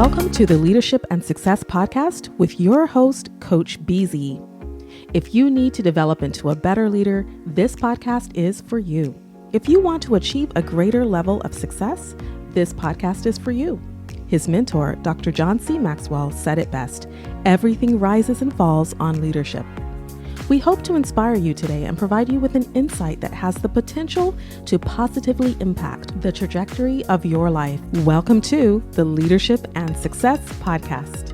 Welcome to the Leadership and Success Podcast with your host, Coach BZ. If you need to develop into a better leader, this podcast is for you. If you want to achieve a greater level of success, this podcast is for you. His mentor, Dr. John C. Maxwell, said it best: everything rises and falls on leadership. We hope to inspire you today and provide you with an insight that has the potential to positively impact the trajectory of your life. Welcome to the Leadership and Success Podcast.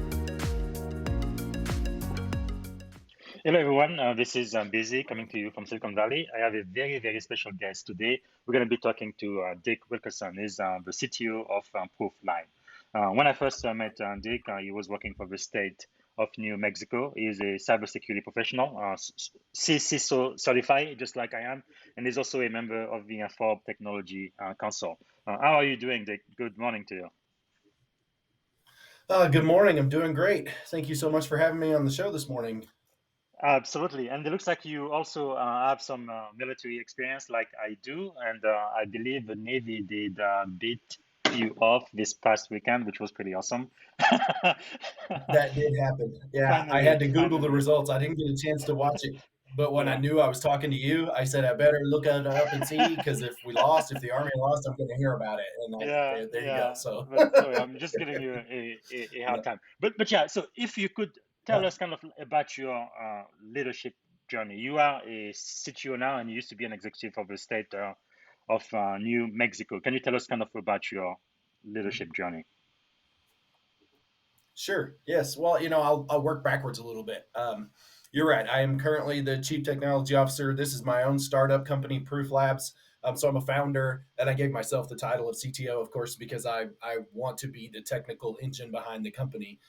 Hello, everyone. This is Busy coming to you from Silicon Valley. I have a very, very special guest today. We're going to be talking to Dick Wilkinson. He's the CTO of Proofline. When I first met Dick, he was working for the state of New Mexico. He is a cybersecurity professional, CISO certified, just like I am, and he's also a member of the Forbes Technology Council. How are you doing, Dick? Good morning to you. Good morning. I'm doing great. Thank you so much for having me on the show this morning. Absolutely. And it looks like you also have some military experience like I do. And I believe the Navy did beat you off this past weekend, which was pretty awesome. That did happen. Yeah, I had to Google the results. I didn't get a chance to watch it. But when I knew I was talking to you, I said, I better look it up and see, because if the Army lost, I'm going to hear about it. And there you go. So sorry, I'm just giving you a hard time. But yeah, so if you could tell us kind of about your leadership journey. You are a CTO now, and you used to be an executive of the state of New Mexico. Can you tell us kind of about your leadership journey? Sure. Yes. Well, I'll work backwards a little bit. You're right. I am currently the Chief Technology Officer. This is my own startup company, Proof Labs. So I'm a founder, and I gave myself the title of CTO, of course, because I want to be the technical engine behind the company.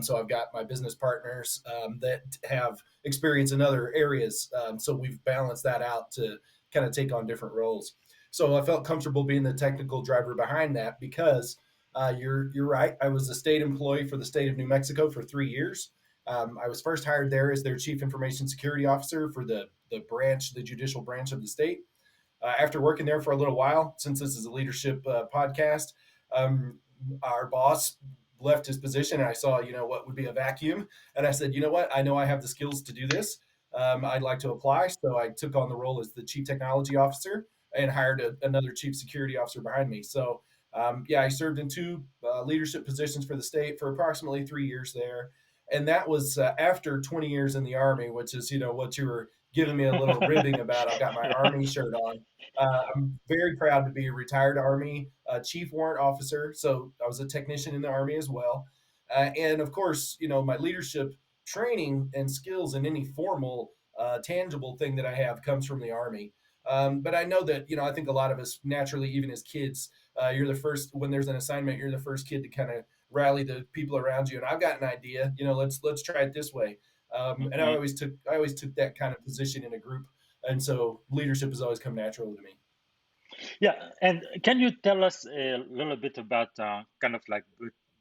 So I've got my business partners that have experience in other areas. So we've balanced that out to kind of take on different roles. So I felt comfortable being the technical driver behind that because you're right. I was a state employee for the state of New Mexico for 3 years. I was first hired there as their Chief Information Security Officer for the Judicial branch of the state. After working there for a little while, since this is a leadership podcast, our boss left his position, and I saw, what would be a vacuum. And I said, you know what? I know I have the skills to do this. I'd like to apply. So I took on the role as the Chief Technology Officer and hired another Chief Security Officer behind me. So I served in two leadership positions for the state for approximately 3 years there. And that was after 20 years in the Army, which is, what you were giving me a little ribbing about. I've got my Army shirt on. I'm very proud to be a retired Army Chief Warrant Officer. So I was a technician in the Army as well. And of course, my leadership training and skills in any formal, tangible thing that I have comes from the Army. But I know that, I think a lot of us naturally, even as kids, you're the first, when there's an assignment, you're the first kid to kind of rally the people around you. And I've got an idea, let's try it this way. And I always took that kind of position in a group. And so leadership has always come natural to me. Yeah. And can you tell us a little bit about kind of like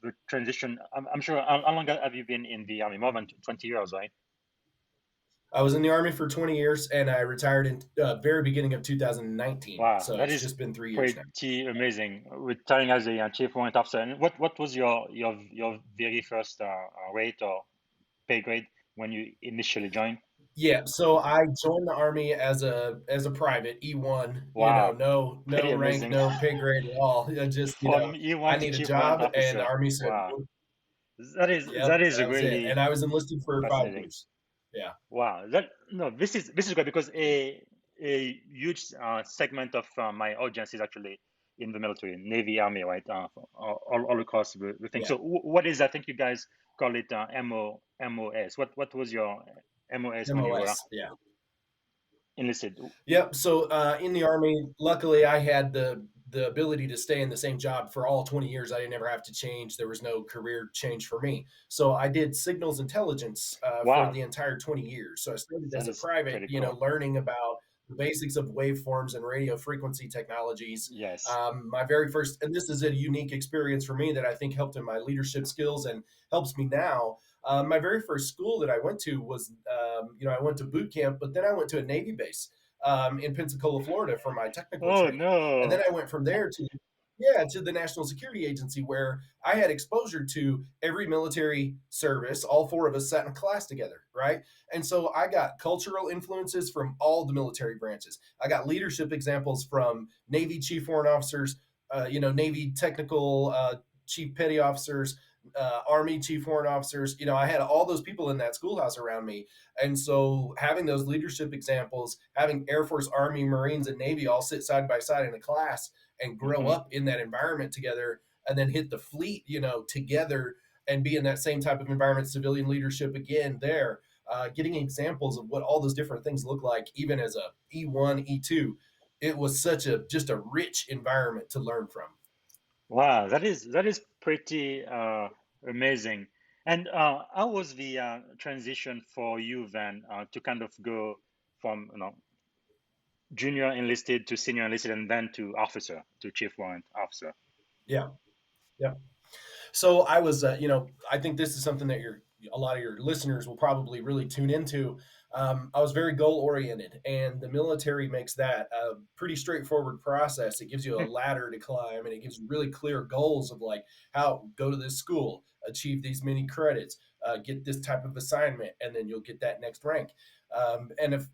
the transition? I'm sure, how long have you been in the Army? More than 20 years, right? I was in the Army for 20 years, and I retired in very beginning of 2019. Wow, so that it's is just been 3 years now. Pretty amazing. Retiring as a Chief Warrant Officer. And what was your very first rate or pay grade when you initially joined? Yeah, so I joined the Army as a private E1. Wow, no pretty rank, amazing. no pay grade at all. Just From E1 I to need a Chief job, Warrant and the Officer. Army said, Wow, that is that was it. really And I was enlisted for 5 fascinating. years. Yeah. Wow, this is great because a huge segment of my audience is actually in the military, Navy, Army, right? All across the thing. Yeah. So what is, I think you guys call it MOS. What was your MOS when you were yeah. enlisted? Yep. So in the Army, luckily I had the ability to stay in the same job for all 20 years. I didn't ever have to change. There was no career change for me. So I did signals intelligence Wow, for the entire 20 years. So I started that as a is private, pretty cool. learning about the basics of waveforms and radio frequency technologies. Yes. My very first, and this is a unique experience for me that I think helped in my leadership skills and helps me now. My very first school that I went to was, I went to boot camp, but then I went to a Navy base in Pensacola, Florida for my technical Oh training. And then no. I went from there to Yeah, to the National Security Agency, where I had exposure to every military service. All four of us sat in a class together, right? And so I got cultural influences from all the military branches. I got leadership examples from Navy chief warrant officers, Navy technical chief petty officers, Army chief warrant officers. I had all those people in that schoolhouse around me. And so having those leadership examples, having Air Force, Army, Marines, and Navy all sit side by side in a class and grow Hmm. up in that environment together, and then hit the fleet, together, and be in that same type of environment, civilian leadership again there, getting examples of what all those different things look like, even as a E1, E2. It was just a rich environment to learn from. Wow, that is pretty amazing. And how was the transition for you then to kind of go from junior enlisted to senior enlisted and then to officer to chief warrant officer? Yeah. Yeah. So I was, I think this is something that a lot of your listeners will probably really tune into. I was very goal oriented, and the military makes that a pretty straightforward process. It gives you a ladder to climb, and it gives you really clear goals of like how go to this school, achieve these many credits, get this type of assignment, and then you'll get that next rank. And if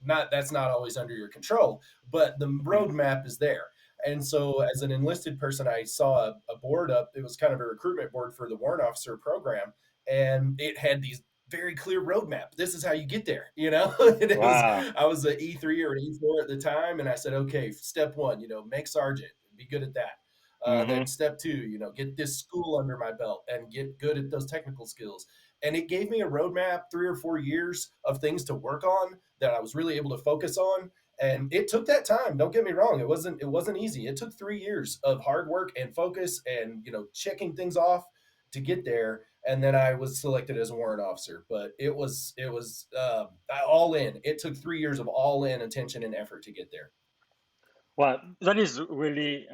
not, that's not always under your control, but the roadmap is there. And so, as an enlisted person, I saw a board up. It was kind of a recruitment board for the warrant officer program, and it had these very clear roadmap. This is how you get there, And Wow. I was an E3 or an E4 at the time, and I said, okay, step one, make sergeant, be good at that. Then Hmm. step two, get this school under my belt and get good at those technical skills. And it gave me a roadmap, 3 or 4 years of things to work on that I was really able to focus on, and it took that time. Don't get me wrong, it wasn't easy. It took 3 years of hard work and focus and checking things off to get there. And then I was selected as a warrant officer, but it was all in. It took 3 years of all in attention and effort to get there. Well, that is really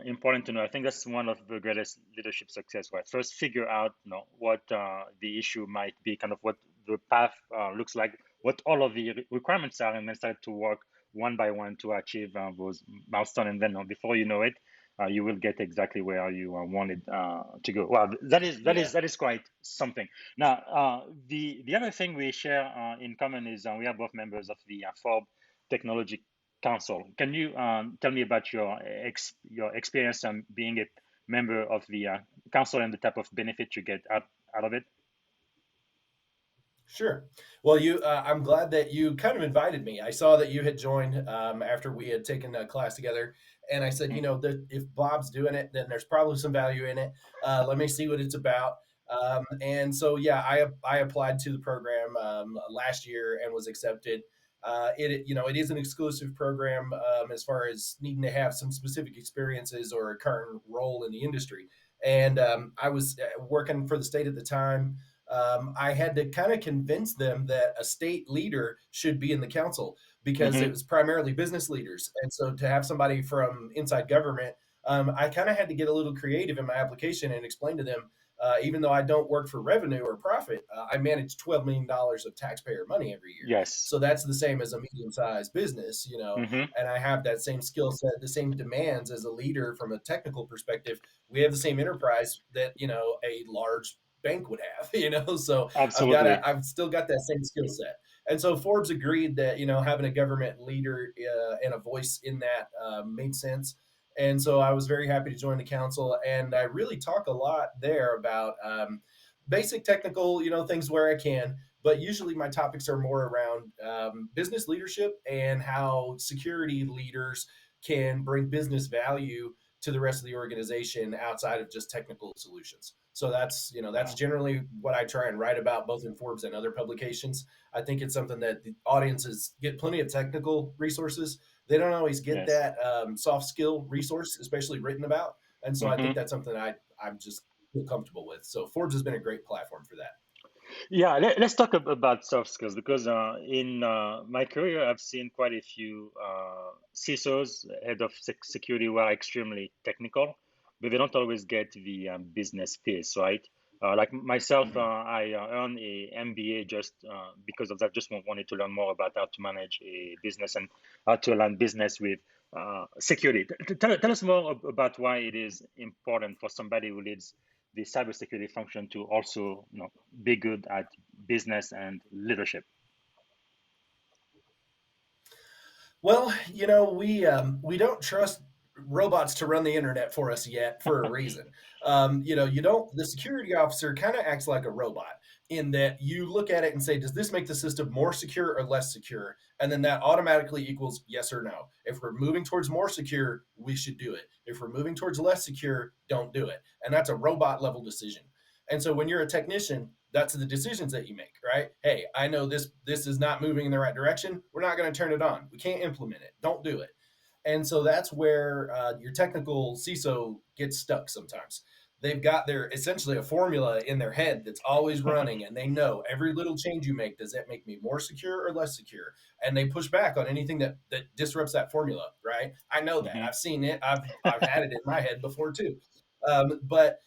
important to know. I think that's one of the greatest leadership success, right? First, figure out, what the issue might be, kind of what the path looks like, what all of the requirements are, and then start to work one by one to achieve those milestones. And then before you know it, you will get exactly where you wanted to go. Well, Yeah. that is quite something. Now, the other thing we share in common is we are both members of the Forbes Technology Council. Can you tell me about your experience being a member of the council and the type of benefit you get out of it? Sure. Well, I'm glad that you kind of invited me. I saw that you had joined after we had taken a class together, and I said, Mhm. that if Bob's doing it, then there's probably some value in it. Let me see what it's about. And so, yeah, I applied to the program last year and was accepted. It is an exclusive program as far as needing to have some specific experiences or a current role in the industry. And I was working for the state at the time. I had to kind of convince them that a state leader should be in the council because it Mhm. was primarily business leaders. And so to have somebody from inside government, I kind of had to get a little creative in my application and explain to them, even though I don't work for revenue or profit, I manage $12 million of taxpayer money every year. Yes. So that's the same as a medium sized business, Mhm. and I have that same skill set, the same demands as a leader from a technical perspective. We have the same enterprise that, a large bank would have, so Absolutely. I've still got that same skill set. And so Forbes agreed that, having a government leader and a voice in that made sense. And so I was very happy to join the council, and I really talk a lot there about basic technical, things where I can, but usually my topics are more around business leadership and how security leaders can bring business value to the rest of the organization outside of just technical solutions. So that's Uh, generally what I try and write about, both in Forbes and other publications. I think it's something that the audiences get plenty of technical resources. They don't always get yes. that soft skill resource, especially written about. And so I think Mhm. that's something I'm just feel comfortable with. So Forbes has been a great platform for that. Yeah, let's talk about soft skills because in my career, I've seen quite a few CISOs, head of security, who are extremely technical, but they don't always get the business piece, right? Like myself, Mhm. I earned a MBA just because of that. Just wanted to learn more about how to manage a business and how to align business with security. Tell us more about why it is important for somebody who leads the cybersecurity function to also, be good at business and leadership. Well, we don't trust robots to run the internet for us yet for a reason. You don't. The security officer kind of acts like a robot in that you look at it and say, does this make the system more secure or less secure? And then that automatically equals yes or no. If we're moving towards more secure, we should do it. If we're moving towards less secure, don't do it. And that's a robot level decision. And so when you're a technician, that's the decisions that you make, right? Hey, I know this is not moving in the right direction. We're not going to turn it on. We can't implement it. Don't do it. And so that's where your technical CISO gets stuck sometimes. They've got their essentially a formula in their head that's always running, and they know every little change you make, does that make me more secure or less secure? And they push back on anything that disrupts that formula, right? I know that. I've seen it. I've had it in my head before too. But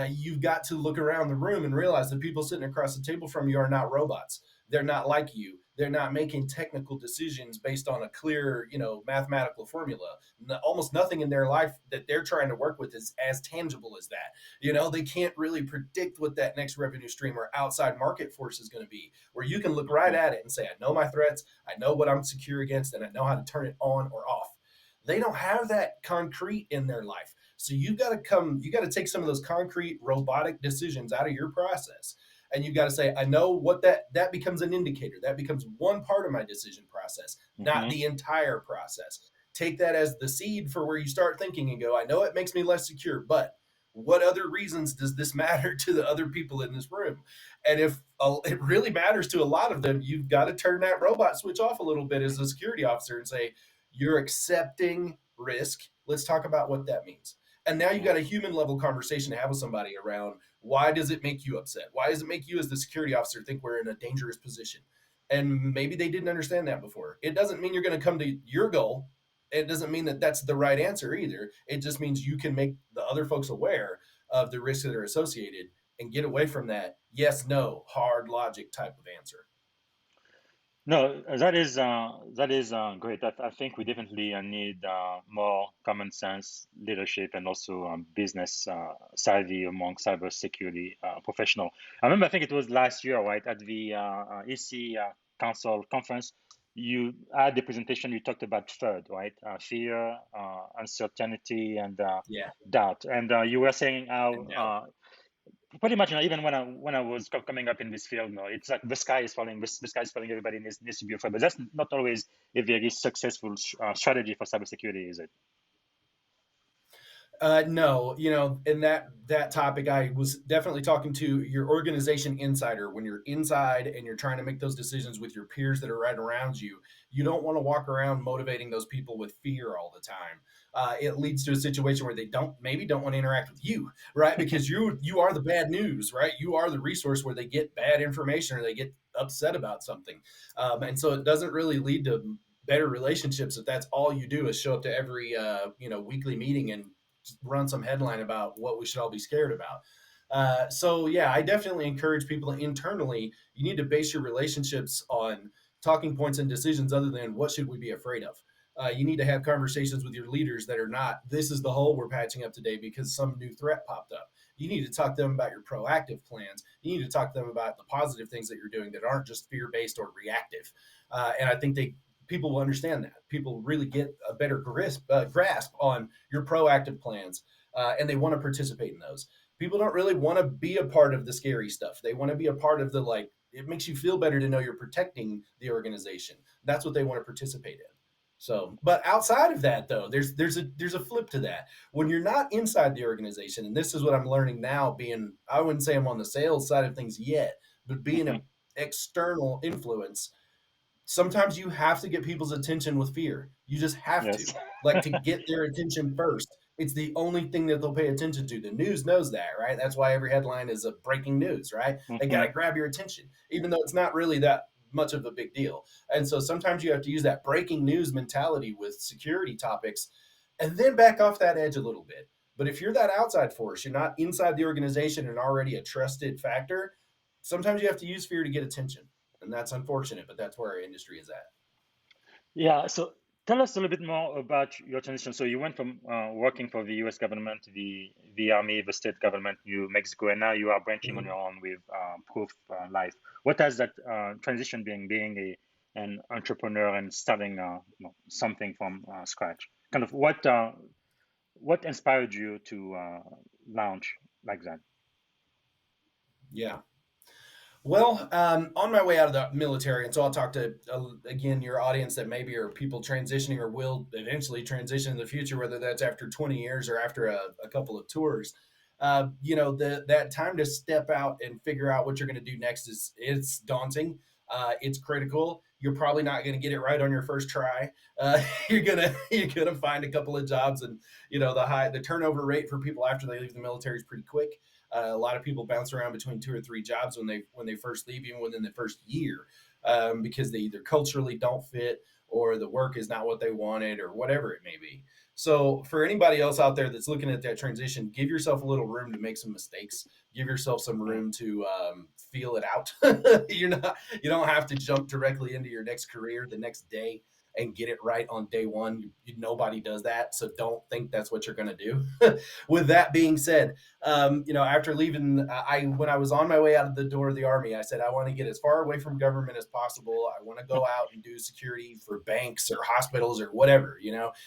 you've got to look around the room and realize the people sitting across the table from you are not robots. They're not like you. They're not making technical decisions based on a clear, mathematical formula. Almost nothing in their life that they're trying to work with is as tangible as that. They can't really predict what that next revenue stream or outside market force is going to be, where you can look right at it and say, I know my threats, I know what I'm secure against, and I know how to turn it on or off. They don't have that concrete in their life. So you got to take some of those concrete robotic decisions out of your process. And you've got to say, I know what that becomes an indicator. That becomes one part of my decision process, not the entire process. Take that as the seed for where you start thinking and go, I know it makes me less secure, but what other reasons does this matter to the other people in this room? And if it really matters to a lot of them, you've got to turn that robot switch off a little bit as a security officer and say, you're accepting risk. Let's talk about what that means. And now you've got a human level conversation to have with somebody around, why does it make you upset? Why does it make you as the security officer think we're in a dangerous position? And maybe they didn't understand that before. It doesn't mean you're going to come to your goal. It doesn't mean that that's the right answer either. It just means you can make the other folks aware of the risks that are associated and get away from that yes, no, hard logic type of answer. No, that is great. I think we definitely need more common sense leadership and also business savvy among cybersecurity professional. I remember, I think it was last year, right, at the EC Council conference. You had the presentation. You talked about FUD, right? Fear, uncertainty, and doubt. And you were saying how pretty much, even when I was coming up in this field, it's like the sky is falling. The sky is falling. Everybody needs to be afraid, but that's not always a very successful strategy for cybersecurity, is it? No, in that topic, I was definitely talking to your organization insider. When you're inside and you're trying to make those decisions with your peers that are right around you, you don't want to walk around motivating those people with fear all the time. It leads to a situation where they maybe don't want to interact with you, right? Because you are the bad news, right? You are the resource where they get bad information or they get upset about something, and so it doesn't really lead to better relationships if that's all you do is show up to every weekly meeting and run some headline about what we should all be scared about. So yeah, I definitely encourage people internally. You need to base your relationships on talking points and decisions other than what should we be afraid of. You need to have conversations with your leaders that are not, this is the hole we're patching up today because some new threat popped up. You need to talk to them about your proactive plans. You need to talk to them about the positive things that you're doing that aren't just fear-based or reactive. And I think people will understand that. People really get a better grasp on your proactive plans, and they want to participate in those. People don't really want to be a part of the scary stuff. They want to be a part of the, it makes you feel better to know you're protecting the organization. That's what they want to participate in. So, but outside of that, though, there's a flip to that. When you're not inside the organization, and this is what I'm learning now, I wouldn't say I'm on the sales side of things yet, but being an external influence, sometimes you have to get people's attention with fear. You just have to, to get their attention first. It's the only thing that they'll pay attention to. The news knows that, right? That's why every headline is a breaking news, right? They got to grab your attention, even though it's not really that much of a big deal. And so sometimes you have to use that breaking news mentality with security topics and then back off that edge a little bit. But if you're that outside force, you're not inside the organization and already a trusted factor, sometimes you have to use fear to get attention. And that's unfortunate, but that's where our industry is at. Yeah. So Tell us a little bit more about your transition. So you went from working for the U.S. government, the Army, the state government, New Mexico, and now you are branching on Mhm. your own with Proof Life. What has that transition been, being an entrepreneur and starting something from scratch? Kind of what inspired you to launch like that? Yeah. Well, on my way out of the military, and so I'll talk to again your audience that maybe are people transitioning or will eventually transition in the future, whether that's after 20 years or after a couple of tours. That time to step out and figure out what you're going to do next is it's daunting. It's critical. You're probably not going to get it right on your first try. You're gonna find a couple of jobs, and the turnover rate for people after they leave the military is pretty quick. A lot of people bounce around between 2 or 3 jobs when they first leave, even within the first year, because they either culturally don't fit or the work is not what they wanted or whatever it may be. So for anybody else out there that's looking at that transition, give yourself a little room to make some mistakes. Give yourself some Mm, room to feel it out. You don't have to jump directly into your next career the next day and get it right on day one. Nobody does that, so don't think that's what you're going to do. With that being said, after leaving, when I was on my way out of the door of the Army, I said I want to get as far away from government as possible. I want to go out and do security for banks or hospitals or whatever,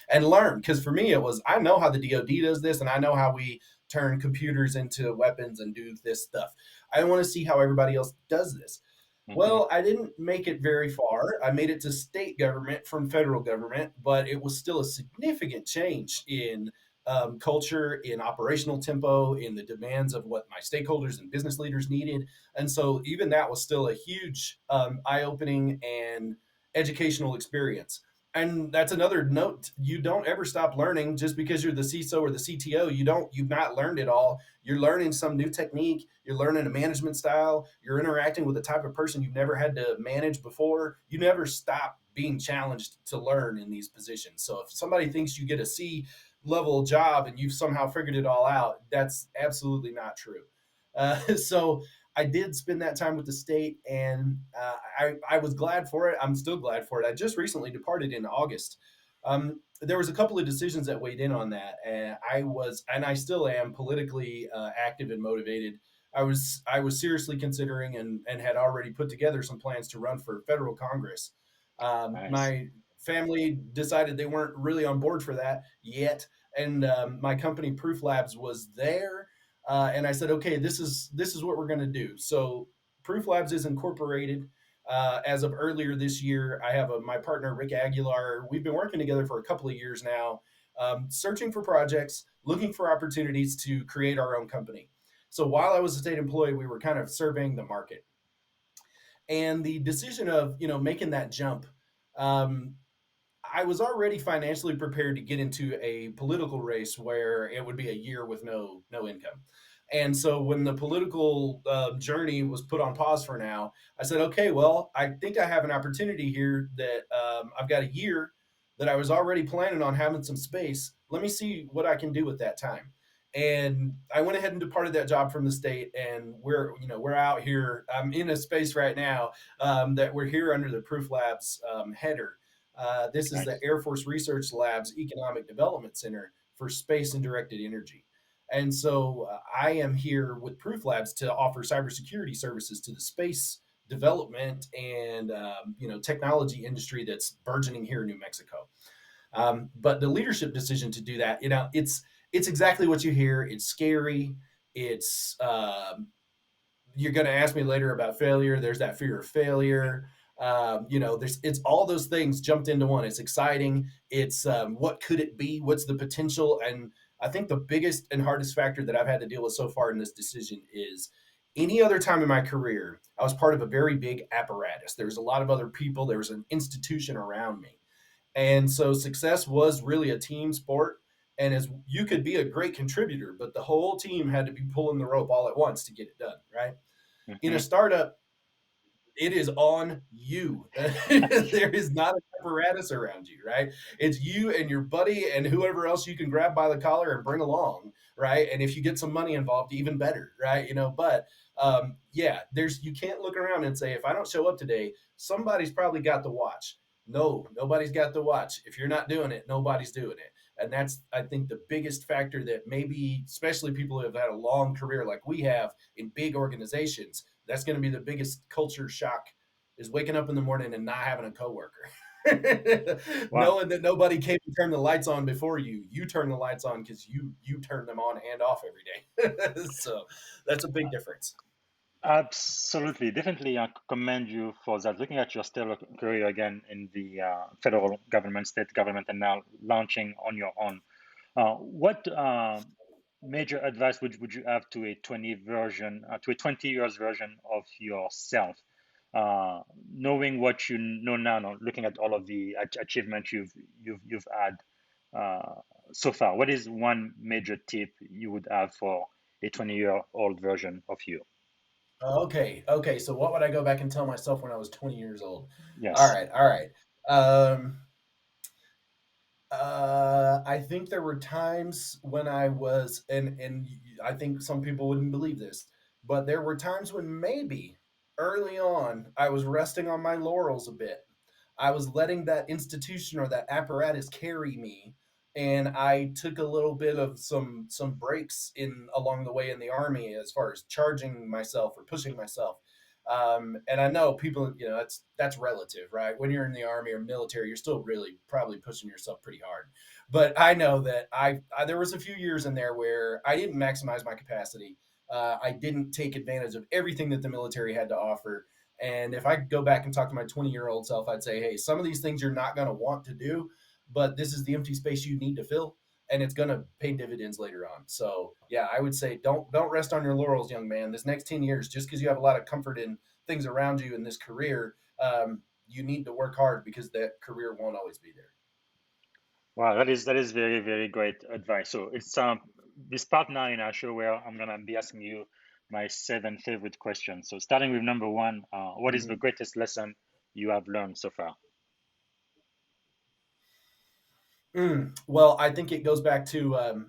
and learn. Because for me, it was I know how the DoD does this, and I know how we turn computers into weapons and do this stuff. I want to see how everybody else does this. mhm. Well, I didn't make it very far. I made it to state government from federal government, but it was still a significant change in culture, in operational tempo, in the demands of what my stakeholders and business leaders needed. And so, even that was still a huge eye opening and educational experience. And that's another note. You don't ever stop learning just because you're the CISO or the CTO. You've not learned it all. You're learning some new technique. You're learning a management style. You're interacting with a type of person you've never had to manage before. You never stop being challenged to learn in these positions. So if somebody thinks you get a C level job and you've somehow figured it all out, that's absolutely not true. So I did spend that time with the state, and I was glad for it. I'm still glad for it. I just recently departed in August. There was a couple of decisions that weighed in on that, and I still am politically active and motivated. I was seriously considering and had already put together some plans to run for federal Congress. Nice. My family decided they weren't really on board for that yet, and my company Proof Labs was there, and I said, okay, this is what we're going to do. So Proof Labs is incorporated. As of earlier this year, I have my partner Rick Aguilar. We've been working together for a couple of years now, searching for projects, looking for opportunities to create our own company. So while I was a state employee, we were kind of surveying the market, and the decision of making that jump. Um, I was already financially prepared to get into a political race where it would be a year with no income. And so when the political journey was put on pause for now, I said, okay, well, I think I have an opportunity here that I've got a year that I was already planning on having some space. Let me see what I can do with that time. And I went ahead and departed that job from the state, and we're out here. I'm in a space right now that we're here under the Proof Labs header. This is the Nice. Air Force Research Labs Economic Development Center for Space and Directed Energy. And so I am here with Proof Labs to offer cybersecurity services to the space development and technology industry that's burgeoning here in New Mexico. But the leadership decision to do that, it's exactly what you hear. It's scary. It's You're going to ask me later about failure. There's that fear of failure. It's all those things jumped into one. It's exciting. It's what could it be? What's the potential? And I think the biggest and hardest factor that I've had to deal with so far in this decision is any other time in my career, I was part of a very big apparatus. There was a lot of other people. There was an institution around me. And so success was really a team sport. And as you could be a great contributor, but the whole team had to be pulling the rope all at once to get it done, right? In a Hmm. startup, it is on you. There is not a apparatus around you, right? It's you and your buddy and whoever else you can grab by the collar and bring along, right? And if you get some money involved, even better, right? But yeah, you can't look around and say, if I don't show up today, somebody's probably got the watch. No, nobody's got the watch. If you're not doing it, nobody's doing it. And that's, I think, the biggest factor that maybe, especially people who have had a long career like we have in big organizations, that's going to be the biggest culture shock is waking up in the morning and not having a coworker. Wow. Knowing that nobody came to turn the lights on before you, you turn the lights on because you turn them on and off every day. So that's a big difference. Absolutely, definitely commend you for that. Looking at your stellar career again in the federal government, state government, and now launching on your own. What major advice would you have to a 20 years version of yourself, knowing what you know now, looking at all of the achievements you've had uh, so far? What is one major tip you would have for a 20-year-old version of you? Okay, okay. So what would I go back and tell myself when I was 20 years old? All Yes. right, all right. Um, I think there were times when I was, and I think some people wouldn't believe this, but there were times when maybe early on I was resting on my laurels a bit. I was letting that institution or that apparatus carry me, and I took a little bit of some breaks in along the way in the army as far as charging myself or pushing myself. And I know people, that's relative, right? When you're in the army or military, you're still really probably pushing yourself pretty hard. But I know that I there was a few years in there where I didn't maximize my capacity. I didn't take advantage of everything that the military had to offer. And if I could go back and talk to my 20-year-old self, I'd say, hey, some of these things you're not going to want to do, but this is the empty space you need to fill, and it's going to pay dividends later on. So yeah, I would say don't rest on your laurels, young man. This next 10 years, just because you have a lot of comfort in things around you in this career, you need to work hard because that career won't always be there. Wow, that is very, very great advice. So it's this part now in our show where I'm gonna be asking you my seven favorite questions. So starting with number one, what is the Mm-hmm. greatest lesson you have learned so far? Well, I think it goes back to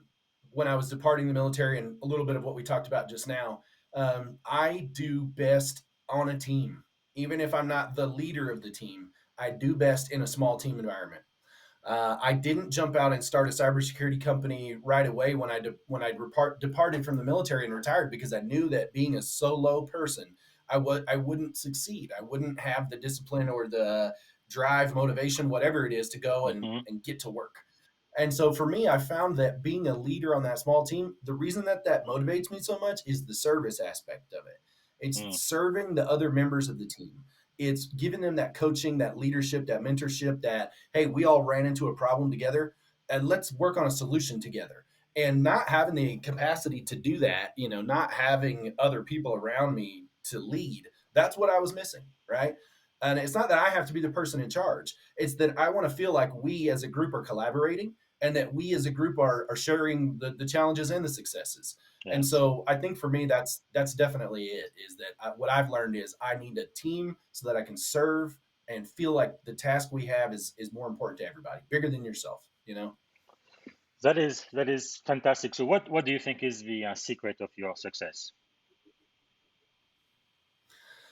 when I was departing the military and a little bit of what we talked about just now. I do best on a team. Even if I'm not the leader of the team, I do best in a small team environment. I didn't jump out and start a cybersecurity company right away when departed from the military and retired because I knew that being a solo person, I wouldn't succeed. I wouldn't have the discipline or the drive, motivation, whatever it is, to go Mm-hmm. and get to work. And so for me, I found that being a leader on that small team, the reason that that motivates me so much is the service aspect of it. It's Mm, serving the other members of the team. It's giving them that coaching, that leadership, that mentorship, that, hey, we all ran into a problem together and let's work on a solution together. And not having the capacity to do that, not having other people around me to lead, that's what I was missing, right? And it's not that I have to be the person in charge. It's that I want to feel like we as a group are collaborating and that we as a group are sharing the challenges and the successes. And yes. so I think for me, that's definitely it. Is that what I've learned is I need a team so that I can serve and feel like the task we have is more important to everybody, bigger than yourself. That is fantastic. So what do you think is the secret of your success?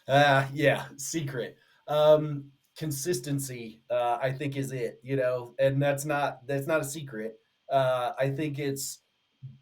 Yeah, secret. Consistency, I think, is it. And that's not a secret. I think it's,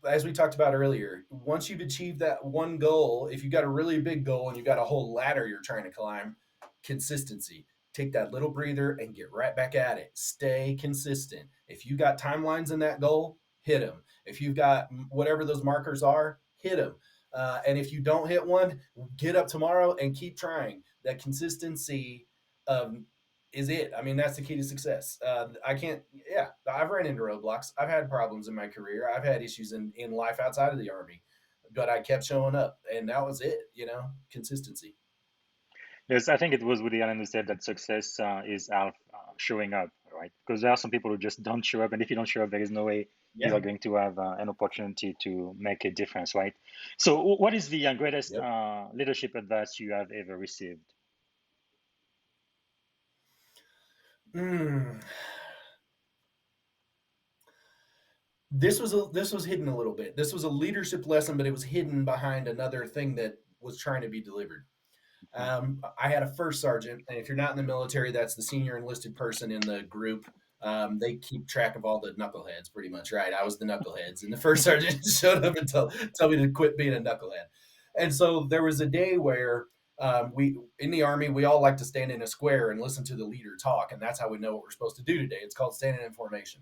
as we talked about earlier, once you've achieved that one goal, if you've got a really big goal and you've got a whole ladder you're trying to climb, consistency. Take that little breather and get right back at it. Stay consistent. If you got timelines in that goal, hit them. If you've got whatever those markers are, hit them. And if you don't hit one, get up tomorrow and keep trying. That consistency um, is it. I mean, that's the key to success. I can't, yeah, I've ran into roadblocks. I've had problems in my career. I've had issues in life outside of the Army, but I kept showing up, and that was it, consistency. Yes, I think it was Woody Allen who said that success is showing up, right? Because there are some people who just don't show up, and if you don't show up, there is no way you Yeah. are going to have an opportunity to make a difference, right? So, what is the greatest Yep. leadership advice you have ever received? Mm. This was hidden a little bit. This was a leadership lesson, but it was hidden behind another thing that was trying to be delivered. I had a first sergeant, and if you're not in the military, that's the senior enlisted person in the group. They keep track of all the knuckleheads, pretty much, right? I was the knuckleheads, and the first sergeant showed up and tell me to quit being a knucklehead. And so there was a day where we in the Army, we all like to stand in a square and listen to the leader talk, and that's how we know what we're supposed to do today. It's called standing in formation.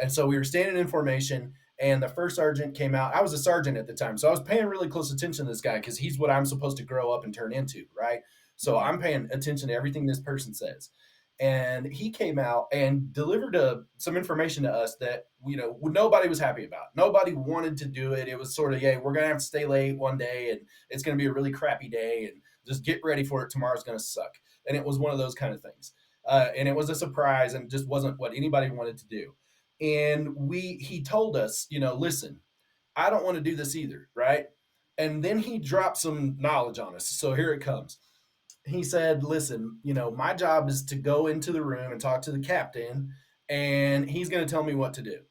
And so we were standing in formation, and the first sergeant came out. I was a sergeant at the time, so I was paying really close attention to this guy because he's what I'm supposed to grow up and turn into, right? So Mhm. I'm paying attention to everything this person says. And he came out and delivered some information to us that nobody was happy about. Nobody wanted to do it. It was sort of, yeah, we're gonna have to stay late one day, and it's gonna be a really crappy day, and just get ready for it. Tomorrow's gonna suck. And it was one of those kind of things. And it was a surprise, and just wasn't what anybody wanted to do. And he told us, listen, I don't want to do this either, right? And then he dropped some knowledge on us. So here it comes. He said, listen, my job is to go into the room and talk to the captain, and he's going to tell me what to do.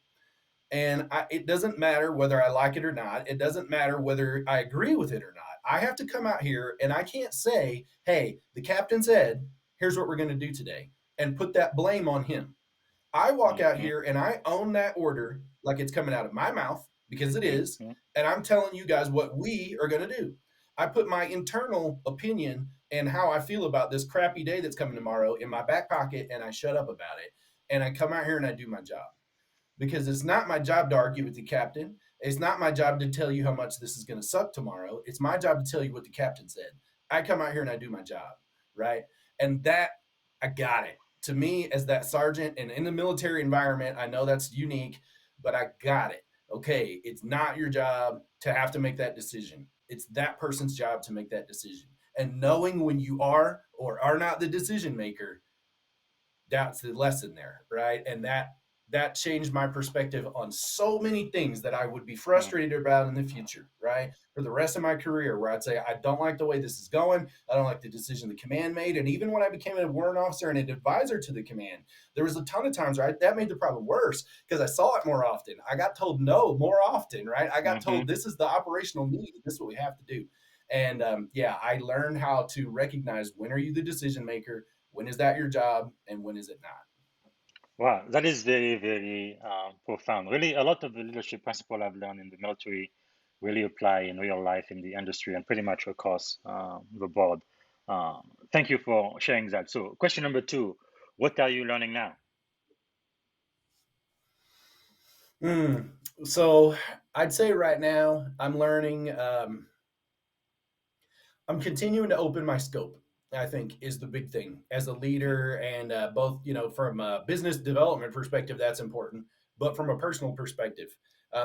And it doesn't matter whether I like it or not. It doesn't matter whether I agree with it or not. I have to come out here, and I can't say, hey, the captain said, here's what we're going to do today, and put that blame on him. I walk out Mhm. here and I own that order like it's coming out of my mouth, because it is. Mhm. And I'm telling you guys what we are going to do. I put my internal opinion and how I feel about this crappy day that's coming tomorrow in my back pocket, and I shut up about it. And I come out here and I do my job, because it's not my job to argue with the captain. It's not my job to tell you how much this is going to suck tomorrow. It's my job to tell you what the captain said. I come out here and I do my job, right? And that, I got it. To me, as that sergeant and in the military environment, I know that's unique, but I got it. Okay, it's not your job to have to make that decision. It's that person's job to make that decision. And knowing when you are or are not the decision maker, that's the lesson there, right? And that changed my perspective on so many things that I would be Mhm. frustrated about in the future, right? For the rest of my career, where I'd say, I don't like the way this is going. I don't like the decision the command made. And even when I became a warrant officer and an advisor to the command, there was a ton of times, right? That made the problem worse because I saw it more often. I got told no more often, right? I got told Mhm. this is the operational need. This is what we have to do. And yeah, I learned how to recognize, when are you the decision maker? When is that your job, and when is it not? Wow, that is very, very profound. Really, a lot of the leadership principle I've learned in the military really apply in real life in the industry and pretty much across the board. Thank you for sharing that. So, question number two, what are you learning now? Mm. So I'd say right now I'm learning. I'm continuing to open my scope. I think is the big thing as a leader, and both from a business development perspective, that's important, but from a personal perspective,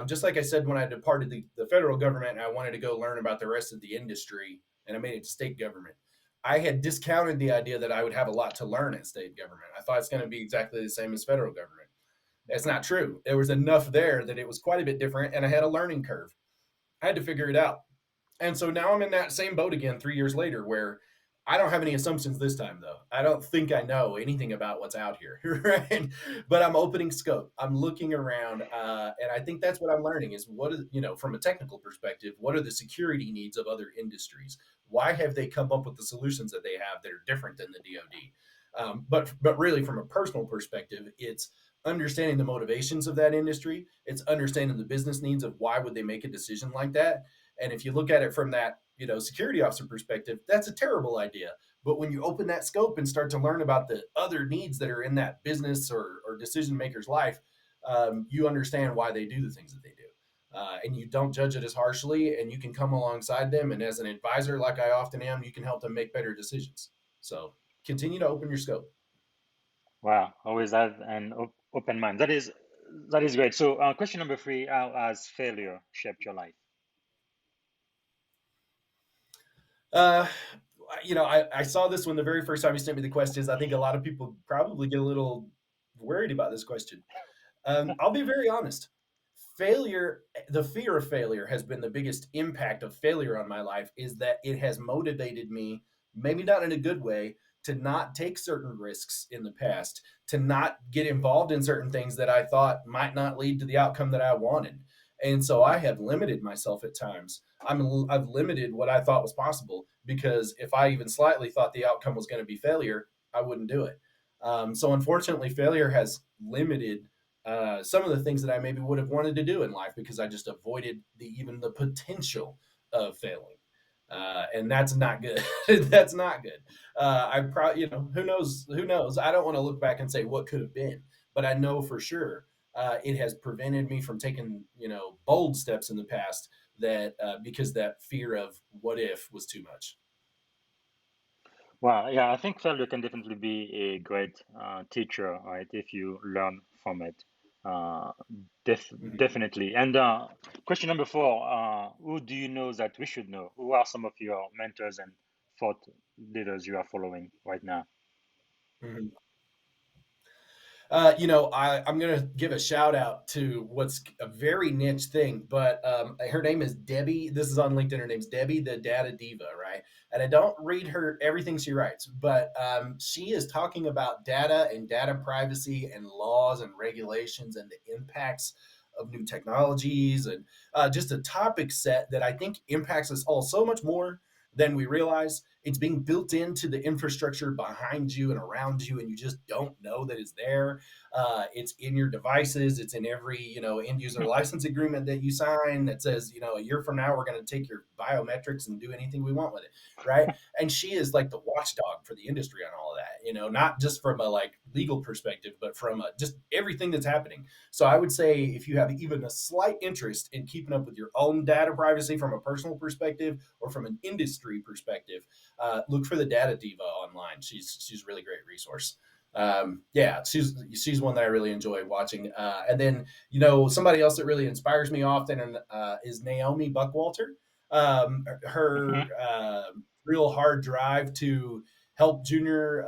just like I said, when I departed the federal government and I wanted to go learn about the rest of the industry, and I made it to state government. I had discounted the idea that I would have a lot to learn at state government. I thought it's going to be exactly the same as federal government. It's Mhm. not true. There was enough there that it was quite a bit different, and I had a learning curve. I had to figure it out. And so now I'm in that same boat again 3 years later, where I don't have any assumptions this time, though. I don't think I know anything about what's out here, right? But I'm opening scope. I'm looking around, and I think that's what I'm learning is what is, from a technical perspective, what are the security needs of other industries? Why have they come up with the solutions that they have that are different than the DoD? But really, from a personal perspective, it's understanding the motivations of that industry. It's understanding the business needs of why would they make a decision like that. And if you look at it from that, security officer perspective, that's a terrible idea. But when you open that scope and start to learn about the other needs that are in that business or decision maker's life, you understand why they do the things that they do. And you don't judge it as harshly, and you can come alongside them. And as an advisor, like I often am, you can help them make better decisions. So continue to open your scope. Wow, always have an open mind. That is great. So, question number three, how has failure shaped your life? Uh, I saw this one the very first time you sent me the questions. I think a lot of people probably get a little worried about this question. I'll be very honest. Failure, the fear of failure has been the biggest impact of failure on my life, is that it has motivated me, maybe not in a good way, to not take certain risks in the past, to not get involved in certain things that I thought might not lead to the outcome that I wanted. And so I have limited myself at times. I've limited what I thought was possible because if I even slightly thought the outcome was going to be failure, I wouldn't do it. So unfortunately, failure has limited some of the things that I maybe would have wanted to do in life because I just avoided even the potential of failing. And that's not good. That's not good. I probably, who knows? Who knows? I don't want to look back and say what could have been, but I know for sure it has prevented me from taking, bold steps in the past that because that fear of what if was too much. Well, yeah, I think failure can definitely be a great teacher, right? If you learn from it, uh, Mhm. definitely. And question number four: who do you know that we should know? Who are some of your mentors and thought leaders you are following right now? Mhm. I'm going to give a shout out to what's a very niche thing, but her name is Debbie. This is on LinkedIn. Her name's Debbie, the Data Diva, right? And I don't read her everything she writes, but she is talking about data and data privacy and laws and regulations and the impacts of new technologies and just a topic set that I think impacts us all so much more than we realize. It's being built into the infrastructure behind you and around you, and you just don't know that it's there. It's in your devices. It's in every end user license agreement that you sign that says a year from now we're going to take your biometrics and do anything we want with it, right? And she is like the watchdog for the industry on all of that. Not just from a like legal perspective, but from just everything that's happening. So I would say if you have even a slight interest in keeping up with your own data privacy from a personal perspective or from an industry perspective, look for the Data Diva online. She's a really great resource. Yeah, she's one that I really enjoy watching. And then somebody else that really inspires me often is Naomi Buckwalter. Her real hard drive to help junior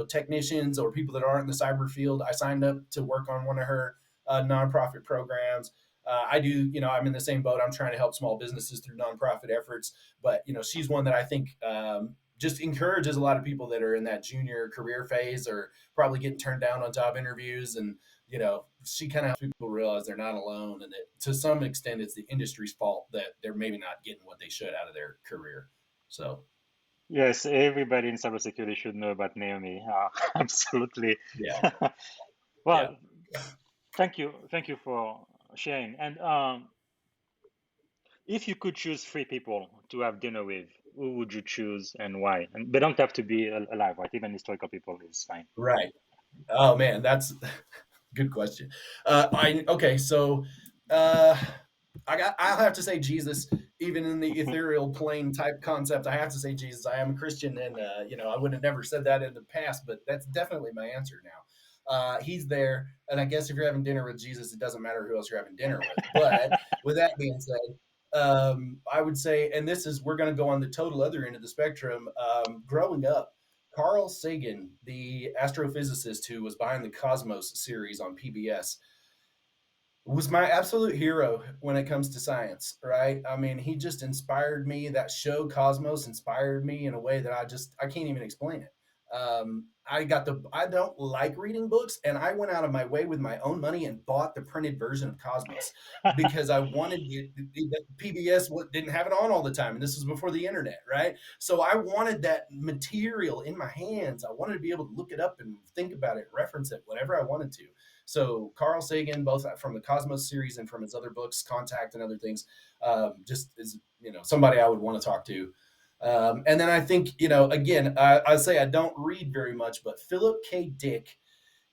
technicians or people that aren't in the cyber field. I signed up to work on one of her nonprofit programs. I do, I'm in the same boat. I'm trying to help small businesses through nonprofit efforts, but she's one that I think just encourages a lot of people that are in that junior career phase or probably getting turned down on job interviews. And she kind of helps people realize they're not alone, and that to some extent it's the industry's fault that they're maybe not getting what they should out of their career. So Yes, everybody in cybersecurity should know about Naomi. Absolutely. yeah, yeah. Well, thank you for sharing. And if you could choose three people to have dinner with, who would you choose and why? And they don't have to be alive, right? Even historical people is fine. Right. Oh man, that's good question. I okay, so uh, I'll have to say Jesus. Even in the ethereal plane type concept, I have to say Jesus. I am a Christian, and I would have never said that in the past, but that's definitely my answer now. He's there, and I guess if you're having dinner with Jesus, it doesn't matter who else you're having dinner with. But with that being said, I would say, and this is we're going to go on the total other end of the spectrum. Growing up, Carl Sagan, the astrophysicist who was behind the Cosmos series on PBS, was my absolute hero when it comes to science, right? I mean, he just inspired me. That show Cosmos inspired me in a way that I can't even explain it. I don't like reading books, and I went out of my way with my own money and bought the printed version of Cosmos because I wanted PBS didn't have it on all the time, and this was before the internet, right? So I wanted that material in my hands. I wanted to be able to look it up and think about it, reference it, whatever I wanted to. So Carl Sagan, both from the Cosmos series and from his other books, Contact and other things, just is somebody I would want to talk to. And then I think again, I say I don't read very much, but Philip K. Dick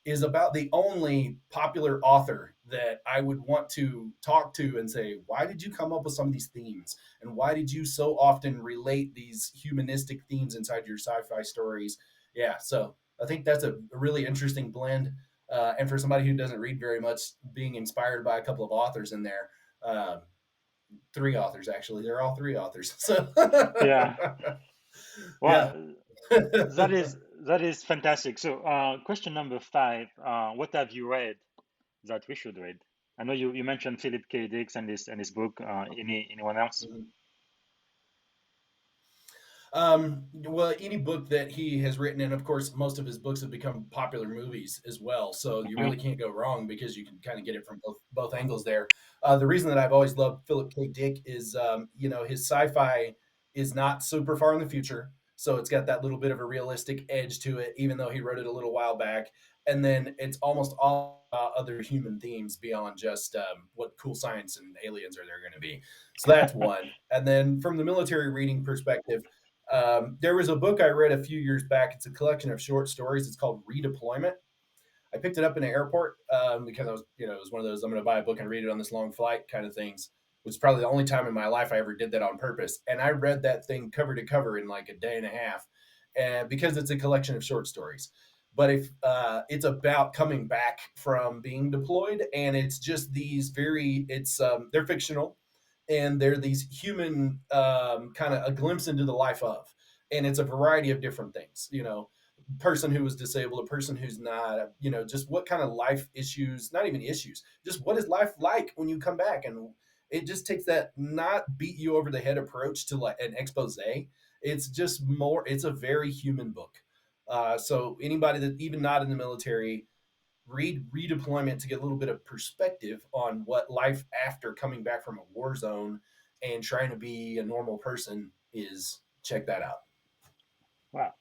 is about the only popular author that I would want to talk to and say, why did you come up with some of these themes? And why did you so often relate these humanistic themes inside your sci-fi stories? Yeah, so I think that's a really interesting blend. And for somebody who doesn't read very much, being inspired by a couple of authors in there, uh, three authors actually, they're all three authors. So Yeah. yeah. Well, that is fantastic. So, question number five: what have you read that we should read? I know you mentioned Philip K. Dick and his book. Anyone else? Well, any book that he has written, and of course, most of his books have become popular movies as well. So you Mhm. really can't go wrong because you can kind of get it from both angles there. The reason that I've always loved Philip K. Dick is, his sci-fi is not super far in the future, so it's got that little bit of a realistic edge to it, even though he wrote it a little while back. And then it's almost all other human themes beyond just what cool science and aliens are there going to be. So that's one. And then from the military reading perspective. There was a book I read a few years back. It's a collection of short stories. It's called Redeployment. I picked it up in an airport because I was, it was one of those I'm going to buy a book and read it on this long flight kind of things. It was probably the only time in my life I ever did that on purpose. And I read that thing cover to cover in like a day and a half, and because it's a collection of short stories. But if it's about coming back from being deployed, and it's just these they're fictional, and they're these human kind of a glimpse into the life of, and it's a variety of different things. Person who was disabled, a person who's not, just what kind of life issues, not even issues, just what is life like when you come back. And it just takes that not beat you over the head approach to like an expose. It's just more, it's a very human book. So anybody that even not in the military, read Redeployment to get a little bit of perspective on what life after coming back from a war zone and trying to be a normal person is. Check that out. Wow.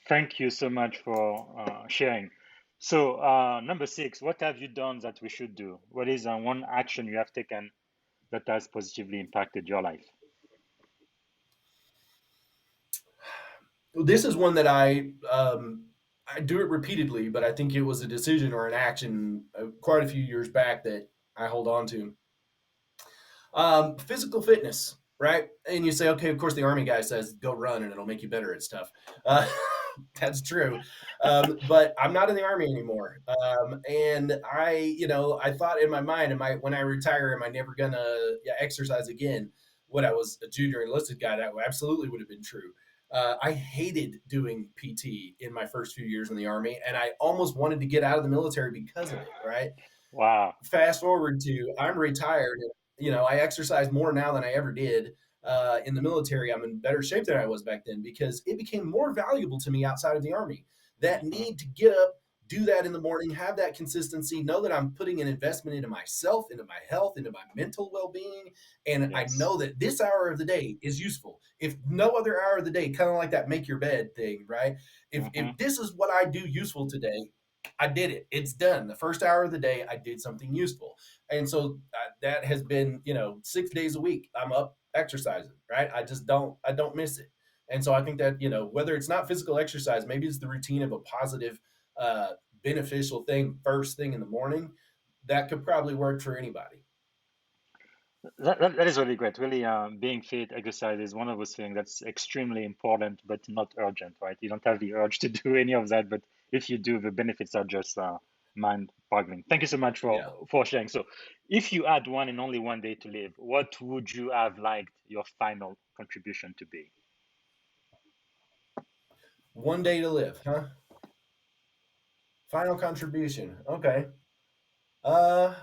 Thank you so much for sharing. So, number six, what have you done that we should do? What is one action you have taken that has positively impacted your life? This is one that I do it repeatedly, but I think it was a decision or an action quite a few years back that I hold on to. Physical fitness, right? And you say, okay, of course, the army guy says go run and it'll make you better at stuff. Uh, that's true. But I'm not in the army anymore. And I thought in my mind, when I retire, am I never gonna exercise again? When I was a junior enlisted guy, that absolutely would have been true. I hated doing PT in my first few years in the army, and I almost wanted to get out of the military because of it. Right. Wow. Fast forward to I'm retired. I exercise more now than I ever did in the military. I'm in better shape than I was back then because it became more valuable to me outside of the army. That Hmm. need to get up, do that in the morning, have that consistency, know that I'm putting an investment into myself, into my health, into my mental well-being, and I Yes. know that this hour of the day is useful. If no other hour of the day, kind of like that make your bed thing, right? If Hmm. this is what I do useful today, I did it. It's done. The first hour of the day, I did something useful. And so that has been, 6 days a week. I'm up exercising, right? I don't miss it. And so I think that, whether it's not physical exercise, maybe it's the routine of a positive, uh, beneficial thing first thing in the morning. That could probably work for anybody. That is really great. Really, being fit, exercise is one of those things that's extremely important, but not urgent, right? You don't have the urge to do any of that, but if you do, the benefits are just mind-boggling. Thank you so much Yeah. for sharing. So, if you had one and only one day to live, what would you have liked your final contribution to be? One day to live, huh? Final contribution. Okay. Uh,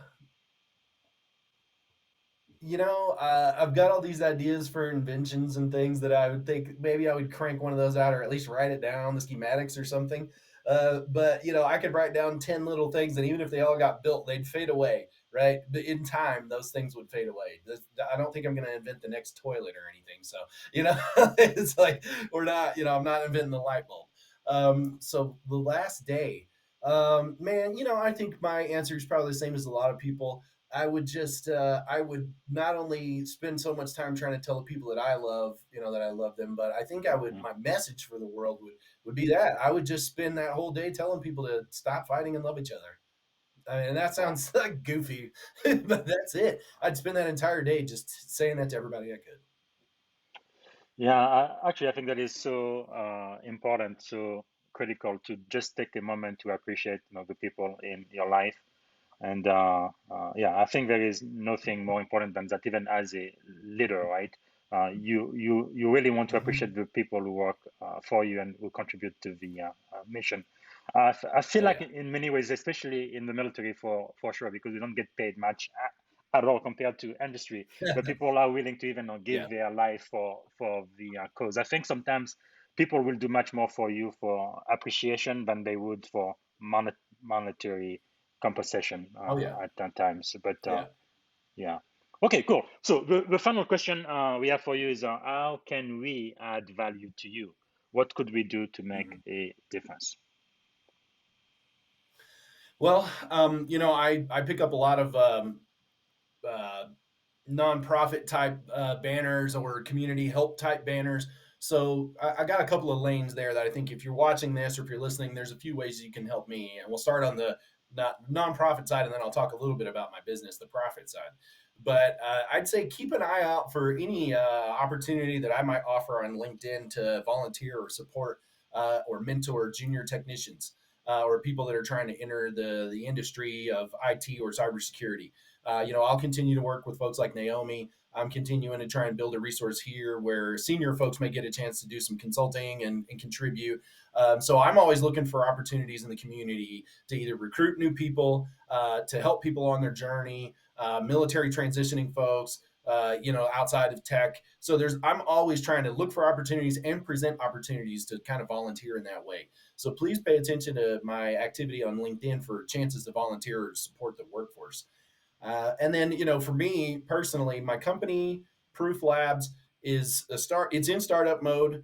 I've got all these ideas for inventions and things that I would think maybe I would crank one of those out or at least write it down, the schematics or something. But I could write down 10 little things, and even if they all got built, they'd fade away, right? But in time, those things would fade away. I don't think I'm going to invent the next toilet or anything. So, it's like we're not, I'm not inventing the light bulb. So the last day, man, I think my answer is probably the same as a lot of people. I would not only spend so much time trying to tell the people that I love, that I love them, but I think Mhm. my message for the world would be that I would just spend that whole day telling people to stop fighting and love each other. And that Wow. sounds like goofy, but that's it. I'd spend that entire day just saying that to everybody I could. Yeah, actually, I think that is so important, so critical to just take a moment to appreciate, the people in your life. And yeah, I think there is nothing more important than that, even as a leader, right? You really want to appreciate Hmm. the people who work for you and who contribute to the mission. I feel Oh like yeah. in many ways, especially in the military, for sure, because we don't get paid much. at all compared to industry, but people are willing to even Yeah. give their life for the cause. I think sometimes people will do much more for you for appreciation than they would for monetary compensation Oh yeah. at times. But Yeah. yeah. Okay, cool. So the final question we have for you is how can we add value to you? What could we do to make Mhm. a difference? Well, I pick up a lot of uh, nonprofit type banners or community help type banners. So I got a couple of lanes there that I think if you're watching this or if you're listening, there's a few ways you can help me. And we'll start on the nonprofit side, and then I'll talk a little bit about my business, the profit side. But I'd say keep an eye out for any opportunity that I might offer on LinkedIn to volunteer or support or mentor junior technicians or people that are trying to enter the industry of IT or cybersecurity. I'll continue to work with folks like Naomi. I'm continuing to try and build a resource here where senior folks may get a chance to do some consulting and contribute. So I'm always looking for opportunities in the community to either recruit new people, to help people on their journey, military transitioning folks, outside of tech. So I'm always trying to look for opportunities and present opportunities to kind of volunteer in that way. So please pay attention to my activity on LinkedIn for chances to volunteer or support the workforce. And then, for me personally, my company, Proof Labs, is a start. It's in startup mode.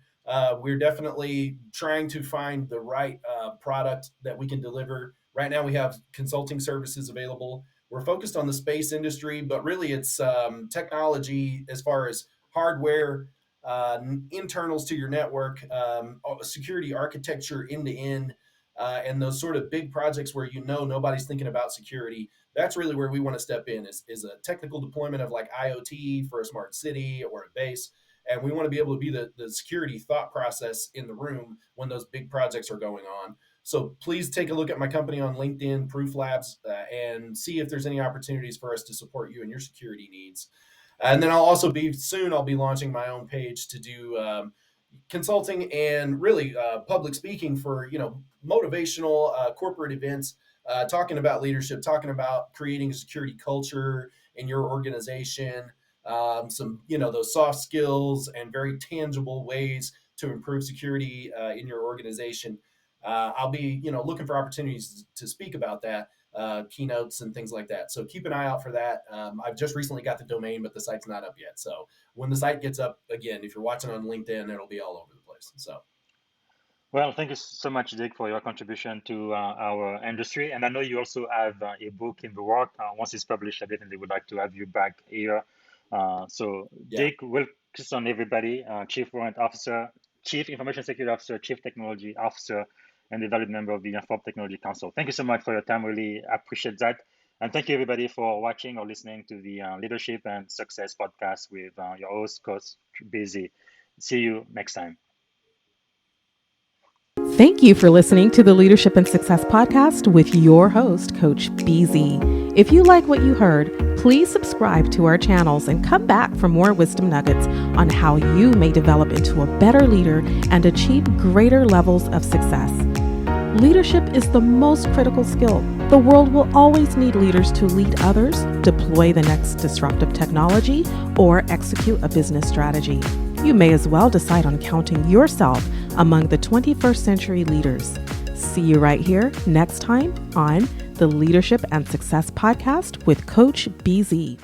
We're definitely trying to find the right product that we can deliver. Right now, we have consulting services available. We're focused on the space industry, but really it's technology as far as hardware, internals to your network, security architecture end to end, and those sort of big projects where nobody's thinking about security. That's really where we want to step in is a technical deployment of like IoT for a smart city or a base. And we want to be able to be the security thought process in the room when those big projects are going on. So please take a look at my company on LinkedIn, Proof Labs, and see if there's any opportunities for us to support you in your security needs. And then I'll be launching my own page to do consulting and really public speaking for motivational corporate events, talking about leadership, talking about creating a security culture in your organization, some those soft skills and very tangible ways to improve security in your organization. I'll be looking for opportunities to speak about that, keynotes and things like that. So keep an eye out for that. I've just recently got the domain, but the site's not up yet. So when the site gets up again, if you're watching on LinkedIn, it'll be all over the place. So Well, thank you so much, Dick, for your contribution to our industry. And I know you also have a book in the work. Once it's published, I definitely would like to have you back here. So, yeah. Dick Wilkinson, everybody, Chief Warrant Officer, Chief Information Security Officer, Chief Technology Officer, and the valued member of the Forbes Technology Council. Thank you so much for your time. Really appreciate that. And thank you, everybody, for watching or listening to the Leadership and Success podcast with your host, Coach Busy. See you next time. Thank you for listening to the Leadership and Success Podcast with your host, Coach BZ. If you like what you heard, please subscribe to our channels and come back for more wisdom nuggets on how you may develop into a better leader and achieve greater levels of success. Leadership is the most critical skill. The world will always need leaders to lead others, deploy the next disruptive technology, or execute a business strategy. You may as well decide on counting yourself among the 21st century leaders. See you right here next time on the Leadership and Success Podcast with Coach BZ.